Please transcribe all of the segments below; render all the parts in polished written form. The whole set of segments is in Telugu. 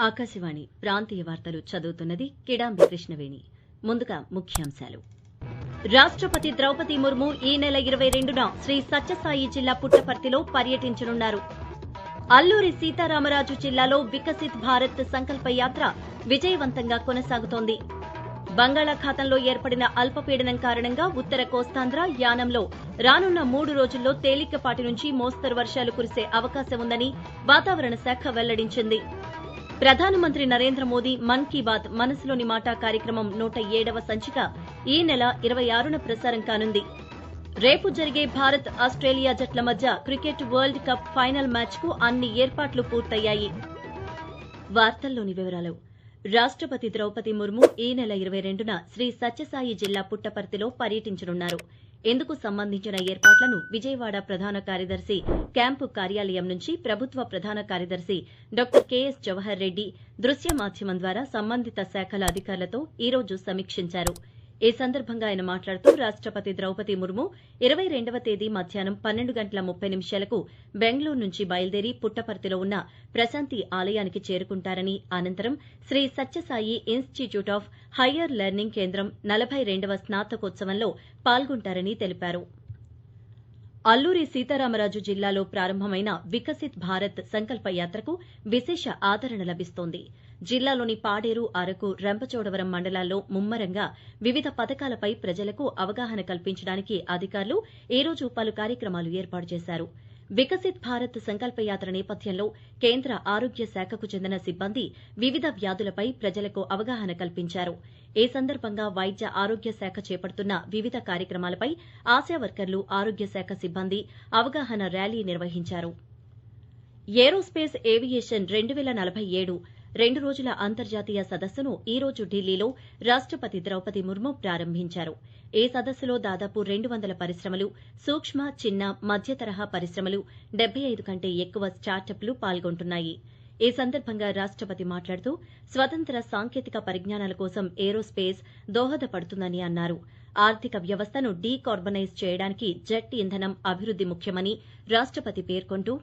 ఆకాశవాణి ప్రాంతీయ వార్తలు చదువుతున్నది కిడాంబి కృష్ణవేణి. ముందుగా ముఖ్యాంశాలు. రాష్ట్రపతి ద్రౌపది ముర్ము ఈ నెల 22న శ్రీ సత్యసాయి జిల్లా పుట్టపర్తిలో పర్యటించనున్నారు. అల్లూరి సీతారామరాజు జిల్లాలో వికసిత్ భారత్ సంకల్ప యాత్ర విజయవంతంగా కొనసాగుతోంది. బంగాళాఖాతంలో ఏర్పడిన అల్పపీడనం కారణంగా ఉత్తర కోస్తాంధ్ర, యానంలో రానున్న 3 రోజుల్లో తేలికపాటి నుంచి మోస్తరు వర్షాలు కురిసే అవకాశం ఉందని వాతావరణ శాఖ వెల్లడించింది. ప్రధానమంత్రి నరేంద్ర మోదీ మన్ కీ బాత్ మనసులోని మాట కార్యక్రమం 107వ సంచిక ఈ నెల 26న ప్రసారం కానుంది. రేపు జరిగే భారత్, ఆస్ట్రేలియా జట్ల మధ్య క్రికెట్ వరల్డ్ కప్ ఫైనల్ మ్యాచ్కు అన్ని ఏర్పాట్లు పూర్తయ్యాయి. వార్తల్లోని వివరాలు. రాష్ట్రపతి ద్రౌపది ముర్ము ఈ నెల 22న శ్రీ సత్యసాయి జిల్లా పుట్టపర్తిలో పర్యటించనున్నారు. ఇందుకు సంబంధించిన ఏర్పాట్లను విజయవాడ ప్రధాన కార్యదర్శి క్యాంపు కార్యాలయం నుంచి ప్రభుత్వ ప్రధాన కార్యదర్శి డాక్టర్ కెఎస్ జవహర్ రెడ్డి దృశ్య మాధ్యమం ద్వారా సంబంధిత శాఖల అధికారులతో ఈ రోజు సమీక్షించారు. ఈ సందర్భంగా ఆయన మాట్లాడుతూ రాష్ట్రపతి ద్రౌపది ముర్ము 22వ తేదీ మధ్యాహ్నం 12:30 బెంగళూరు నుంచి బయలుదేరి పుట్టపర్తిలో ఉన్న ప్రశాంతి ఆలయానికి చేరుకుంటారని, అనంతరం Sri Sathya Sai institute of higher learning కేంద్రం 42వ స్నాతకోత్సవంలో పాల్గొంటారని తెలిపారు. అల్లూరి సీతారామరాజు జిల్లాలో ప్రారంభమైన వికసిత్ భారత్ సంకల్ప యాత్రకు విశేష ఆదరణ లభిస్తోంది. జిల్లాలోని పాడేరు, అరకు, రంపచోడవరం మండలాల్లో ముమ్మరంగా వివిధ పథకాలపై ప్రజలకు అవగాహన కల్పించడానికి అధికారులు ఈ రోజు పలు కార్యక్రమాలు ఏర్పాటు చేశారు. వికసిత్ భారత్ సంకల్ప యాత్ర నేపథ్యంలో కేంద్ర ఆరోగ్య శాఖకు చెందిన సిబ్బంది వివిధ వ్యాధులపై ప్రజలకు అవగాహన కల్పించారు. ఈ సందర్భంగా వైద్య ఆరోగ్య శాఖ చేపడుతున్న వివిధ కార్యక్రమాలపై ఆశా వర్కర్లు, ఆరోగ్య శాఖ సిబ్బంది అవగాహన ర్యాలీ నిర్వహించారు. ఏరోస్పేస్ ఏవియేషన్ 2047 2 రోజుల అంతర్జాతీయ సదస్సును ఈ రోజు ఢిల్లీలో రాష్ట్రపతి ద్రౌపది ముర్ము ప్రారంభించారు. ఈ సదస్సులో దాదాపు 200 పరిశ్రమలు, సూక్ష్మ, చిన్న, మధ్య తరహా పరిశ్రమలు, 75 కంటే ఎక్కువ స్టార్టప్లు పాల్గొంటున్నాయి. ఈ సందర్భంగా రాష్ట్రపతి మాట్లాడుతూ స్వతంత్ర సాంకేతిక పరిజ్ఞానాల కోసం ఏరోస్పేస్ దోహదపడుతుందని అన్నారు. ఆర్థిక వ్యవస్థను డీకార్బనైజ్ చేయడానికి జెట్ ఇంధనం అభివృద్ది ముఖ్యమని రాష్ట్రపతి పేర్కొంటూ,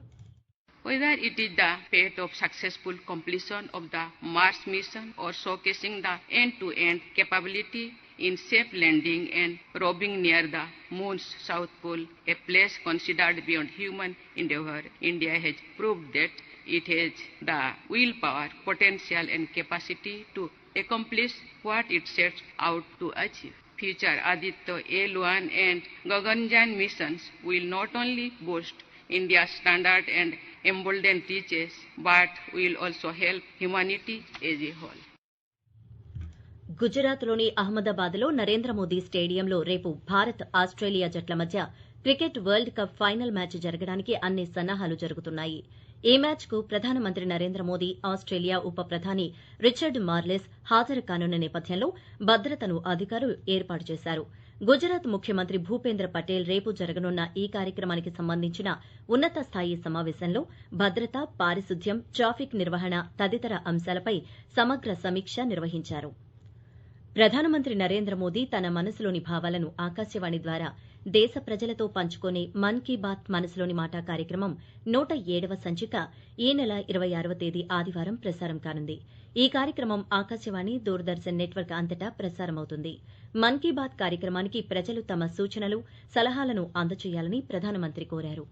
whether it is the fate of successful completion of the Mars mission or showcasing the end-to-end capability in safe landing and roving near the moon's south pole, a place considered beyond human endeavor, India has proved that it has the willpower, potential and capacity to accomplish what it sets out to achieve. Future Aditya L1 and Gaganyaan missions will not only boost India's standard and embolden teachers, but will also help humanity as a whole. గుజరాత్లోని అహ్మదాబాద్లో నరేంద్ర మోదీ స్టేడియంలో రేపు భారత్, ఆస్ట్రేలియా జట్ల మధ్య cricket world cup final match జరగడానికి అన్ని సన్నాహాలు జరుగుతున్నాయి. ఈ మ్యాచ్కు ప్రధానమంత్రి నరేంద్ర మోదీ, ఆస్ట్రేలియా ఉప ప్రధాని రిచర్డ్ మార్లెస్ హాజరు కానున్న నేపథ్యంలో భద్రతను అధికారులు ఏర్పాటు చేశారు. గుజరాత్ ముఖ్యమంత్రి భూపేంద్ర పటేల్ రేపు జరగనున్న ఈ కార్యక్రమానికి సంబంధించిన ఉన్నత స్థాయి సమావేశంలో భద్రత, పారిశుద్ధ్యం, ట్రాఫిక్ నిర్వహణ తదితర అంశాలపై సమగ్ర సమీక్ష నిర్వహించారు. ప్రధానమంత్రి నరేంద్ర మోదీ తన మనసులోని భావాలను ఆకాశవాణి ద్వారా దేశ ప్రజలతో పంచుకునే మన్ కీ బాత్ మనసులోని మాట కార్యక్రమం 107వ సంచిక ఈ నెల 26వ తేదీ ఆదివారం ప్రసారం కానుంది. ఈ కార్యక్రమం ఆకాశవాణి, దూరదర్శన్ నెట్వర్క్ అంతటా ప్రసారమవుతుంది. మన్ కీ బాత్ కార్యక్రమానికి ప్రజలు తమ సూచనలు, సలహాలను అందజేయాలని ప్రధానమంత్రి కోరారు.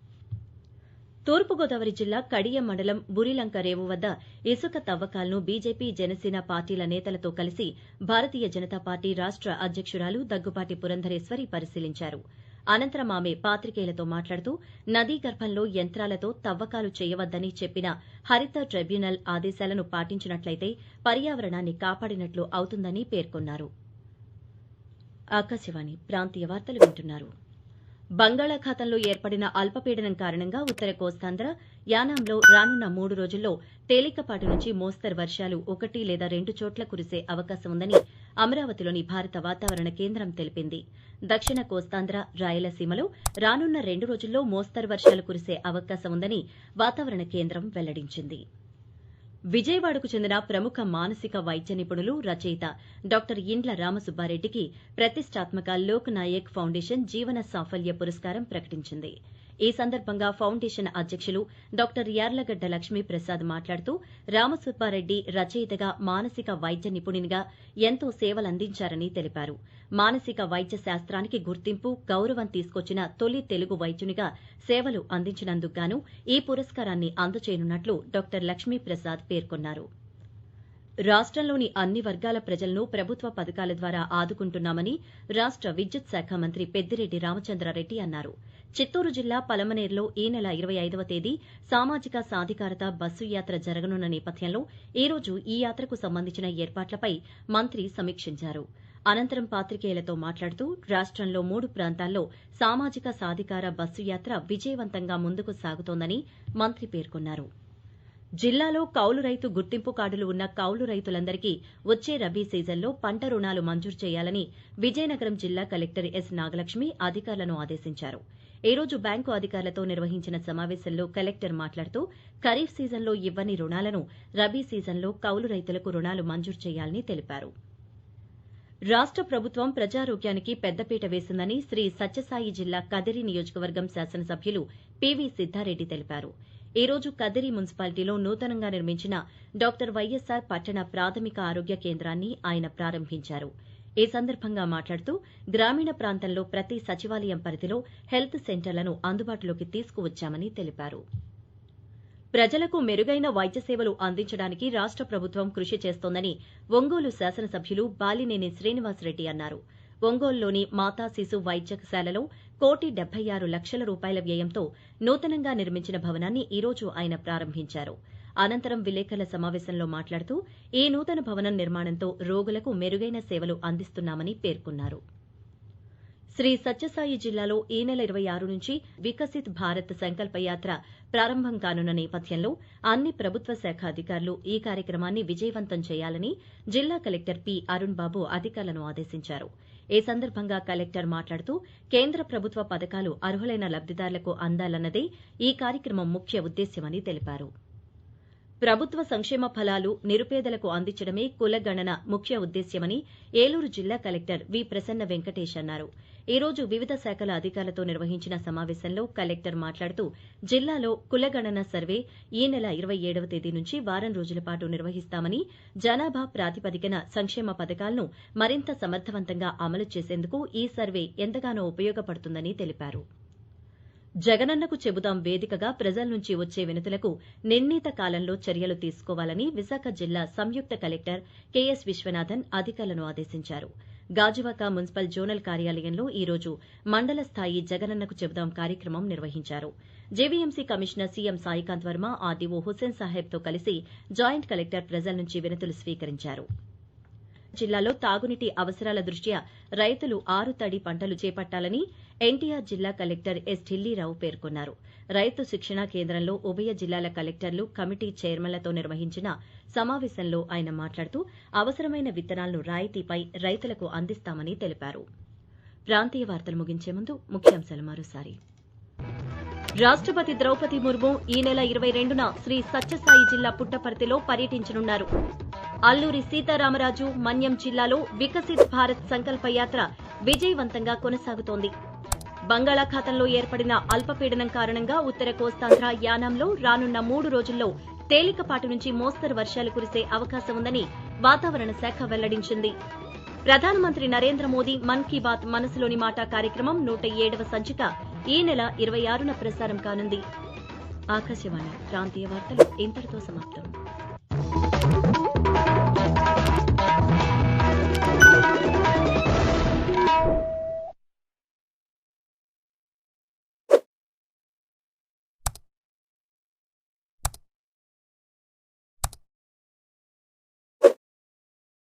తూర్పుగోదావరి జిల్లా కడియం మండలం బురిలంక రేవు వద్ద ఇసుక తవ్వకాలను బీజేపీ, జనసేన పార్టీల నేతలతో కలిసి భారతీయ జనతా పార్టీ రాష్ట అధ్యకురాలు దగ్గుపాటి పురంధరేశ్వరి పరిశీలించారు. అనంతరం ఆమె పాత్రికేయులతో మాట్లాడుతూ నదీ గర్భంలో యంత్రాలతో తవ్వకాలు చేయవద్దని చెప్పిన హరిత ట్రైబ్యునల్ ఆదేశాలను పాటించినట్లయితే పర్యావరణాన్ని కాపాడినట్లు అవుతుందని పేర్కొన్నారు. ఆకాశవాణి ప్రాంతీయ వార్తలు వింటున్నారు. బంగాళాఖాతంలో ఏర్పడిన అల్పపీడనం కారణంగా ఉత్తర కోస్తాంధ్ర, యానాంలో రానున్న 3 రోజుల్లో తేలికపాటి నుంచి మోస్తరు వర్షాలు 1 లేదా 2 చోట్ల కురిసే అవకాశం ఉందని అమరావతిలోని భారత వాతావరణ కేంద్రం తెలిపింది. దక్షిణ కోస్తాంధ్ర, రాయలసీమలో రానున్న 2 రోజుల్లో మోస్తరు వర్షాలు కురిసే అవకాశం ఉందని వాతావరణ కేంద్రం వెల్లడించింది. విజయవాడకు చెందిన ప్రముఖ మానసిక వైద్య నిపుణులు, రచయిత డాక్టర్ ఇండ్ల రామసుబ్బారెడ్డికి ప్రతిష్టాత్మక లోక్ నాయక్ ఫౌండేషన్ జీవన సాఫల్య పురస్కారం ప్రకటించింది. ఈ సందర్భంగా ఫౌండేషన్ అధ్యకులు డాక్టర్ యార్లగడ్డ లక్ష్మీప్రసాద్ మాట్లాడుతూ రామసుబ్బారెడ్డి రచయితగా మానసిక వైద్య నిపుణునిగా ఎంతో సేవలందించారని తెలిపారు. మానసిక వైద్య శాస్త్రానికి గుర్తింపు, గౌరవం తీసుకొచ్చిన తొలి తెలుగు వైద్యునిగా సేవలు అందించినందుకు గాను ఈ పురస్కారాన్ని అందజేయనున్నట్లు డాక్టర్ లక్ష్మీప్రసాద్ పేర్కొన్నారు. రాష్టంలోని అన్ని వర్గాల ప్రజలను ప్రభుత్వ పథకాల ద్వారా ఆదుకుంటున్నామని రాష్ట విద్యుత్ శాఖ మంత్రి పెద్దిరెడ్డి రామచంద్రారెడ్డి అన్నారు. చిత్తూరు జిల్లా పలమనేరులో ఈ నెల 25వ తేదీ సామాజిక సాధికారత బస్సు యాత్ర జరగనున్న నేపథ్యంలో ఈ రోజు ఈ యాత్రకు సంబంధించిన ఏర్పాట్లపై మంత్రి సమీక్షించారు. అనంతరం పాత్రికేయులతో మాట్లాడుతూ రాష్టంలో 3 ప్రాంతాల్లో సామాజిక సాధికార బస్సు యాత్ర విజయవంతంగా ముందుకు సాగుతోందని మంత్రి పేర్కొన్నారు. జిల్లాలో కౌలు రైతు గుర్తింపు కార్డులు ఉన్న కౌలు రైతులందరికీ వచ్చే రబీ సీజన్లో పంట రుణాలు మంజూరు చేయాలని విజయనగరం జిల్లా కలెక్టర్ ఎస్ నాగలక్ష్మి అధికారులను ఆదేశించారు. ఈ రోజు బ్యాంకు అధికారులతో నిర్వహించిన సమావేశంలో కలెక్టర్ మాట్లాడుతూ ఖరీఫ్ సీజన్లో ఇవ్వని రుణాలను రబీ సీజన్లో కౌలు రైతులకు రుణాలు మంజూరు చేయాలని తెలిపారు. రాష్ట ప్రభుత్వం ప్రజారోగ్యానికి పెద్దపీట వేసిందని శ్రీ సత్యసాయి జిల్లా కదిరి నియోజకవర్గం శాసనసభ్యులు పివి సిద్దారెడ్డి తెలిపారు. ఈ రోజు కదిరి మున్సిపాలిటీలో నూతనంగా నిర్మించిన డాక్టర్ వైఎస్సార్ పట్టణ ప్రాథమిక ఆరోగ్య కేంద్రాన్ని ఆయన ప్రారంభించారు. ఈ సందర్భంగా మాట్లాడుతూ గ్రామీణ ప్రాంతంలో ప్రతి సచివాలయం పరిధిలో హెల్త్ సెంటర్లను అందుబాటులోకి తీసుకువచ్చామని తెలిపారు. ప్రజలకు మెరుగైన వైద్య సేవలు అందించడానికి రాష్ట ప్రభుత్వం కృషి చేస్తోందని ఒంగోలు శాసనసభ్యులు బాలినేని శ్రీనివాసరెడ్డి అన్నారు. ఒంగోలులోని మాతా శిశు వైద్యశాలలో 1,76,00,000 రూపాయల వ్యయంతో నూతనంగా నిర్మించిన భవనాన్ని ఈ రోజు ఆయన ప్రారంభించారు. అనంతరం విలేకరుల సమావేశంలో మాట్లాడుతూ ఈ నూతన భవనం నిర్మాణంతో రోగులకు మెరుగైన సేవలు అందిస్తున్నామని పేర్కొన్నారు. శ్రీ సత్యసాయి జిల్లాలో ఈ నెల 26 నుంచి వికసిత్ భారత్ సంకల్ప యాత్ర ప్రారంభం కానున్న నేపథ్యంలో అన్ని ప్రభుత్వ శాఖ అధికారులు ఈ కార్యక్రమాన్ని విజయవంతం చేయాలని జిల్లా కలెక్టర్ పి అరుణ్ బాబు అధికారులను ఆదేశించారు. ఈ సందర్భంగా కలెక్టర్ మాట్లాడుతూ కేంద్ర ప్రభుత్వ పథకాలు అర్హులైన లబ్దిదారులకు అందాలన్నదే ఈ కార్యక్రమం ముఖ్య ఉద్దేశ్యమని తెలిపారు. ప్రభుత్వ సంక్షేమ ఫలాలు నిరుపేదలకు అందించడమే కులగణన ముఖ్య ఉద్దేశ్యమని ఏలూరు జిల్లా కలెక్టర్ వి ప్రసన్న వెంకటేష్ అన్నారు. ఈ రోజు వివిధ శాఖల అధికారులతో నిర్వహించిన సమావేశంలో కలెక్టర్ మాట్లాడుతూ జిల్లాలో కులగణన సర్వే ఈ నెల 27వ తేదీ నుంచి వారం రోజుల పాటు నిర్వహిస్తామని, జనాభా ప్రాతిపదికన సంక్షేమ పథకాలను మరింత సమర్థవంతంగా అమలు చేసేందుకు ఈ సర్వే ఎంతగానో ఉపయోగపడుతుందని తెలిపారు. జగనన్నకు చెబుదాం వేదికగా ప్రజల నుంచి వచ్చే వినతులకు నిర్ణీత కాలంలో చర్యలు తీసుకోవాలని విశాఖ జిల్లా సంయుక్త కలెక్టర్ కెఎస్ విశ్వనాథన్ అధికారులను ఆదేశించారు. గాజువాక మున్సిపల్ జోనల్ కార్యాలయంలో ఈ రోజు మండల స్థాయి జగనన్నకు చెబుదాం కార్యక్రమం నిర్వహించారు. JVMC commissioner CM Saikanth Varma, RDO Hussain సాహెబ్తో కలిసి జాయింట్ కలెక్టర్ ప్రజల నుంచి వినతులు స్వీకరించారు. జిల్లాలో తాగునీటి అవసరాల దృష్ట్యా రైతులు ఆరుతడి పంటలు చేపట్టాలని ఎన్టీఆర్ జిల్లా కలెక్టర్ ఎస్ ఢిల్లీరావు పేర్కొన్నారు. రైతు శిక్షణా కేంద్రంలో ఉభయ జిల్లాల కలెక్టర్లు, కమిటీ చైర్మన్లతో నిర్వహించిన సమావేశంలో ఆయన మాట్లాడుతూ అవసరమైన విత్తనాలను రాయితీపై రైతులకు అందిస్తామని తెలిపారు. ప్రాంతీయ వార్తలు ముగించే ముందు ముఖ్యాంశాలు మరోసారి. రాష్టపతి ద్రౌపది ముర్ము ఈ నెల 22న శ్రీ సత్యసాయి జిల్లా పుట్టపర్తిలో పర్యటించనున్నారు. అల్లూరి సీతారామరాజు మన్యం జిల్లాలో వికసిత్ భారత్ సంకల్ప యాత్ర విజయవంతంగా కొనసాగుతోంది. బంగాళాఖాతంలో ఏర్పడిన అల్పపీడనం కారణంగా ఉత్తర కోస్తాంధ్ర, యానాంలో రానున్న 3 రోజుల్లో తేలికపాటి నుంచి మోస్తరు వర్షాలు కురిసే అవకాశం ఉందని వాతావరణ శాఖ వెల్లడించింది. ప్రధానమంత్రి నరేంద్ర మోదీ మన్ కీ బాత్ మనసులోని మాట కార్యక్రమం 107వ సంచిక ఈ నెల 26న ప్రసారం కానుంది. ఆకాశవాణి ప్రాంతీయ వార్తలు ఇంతటితో సమాప్తం.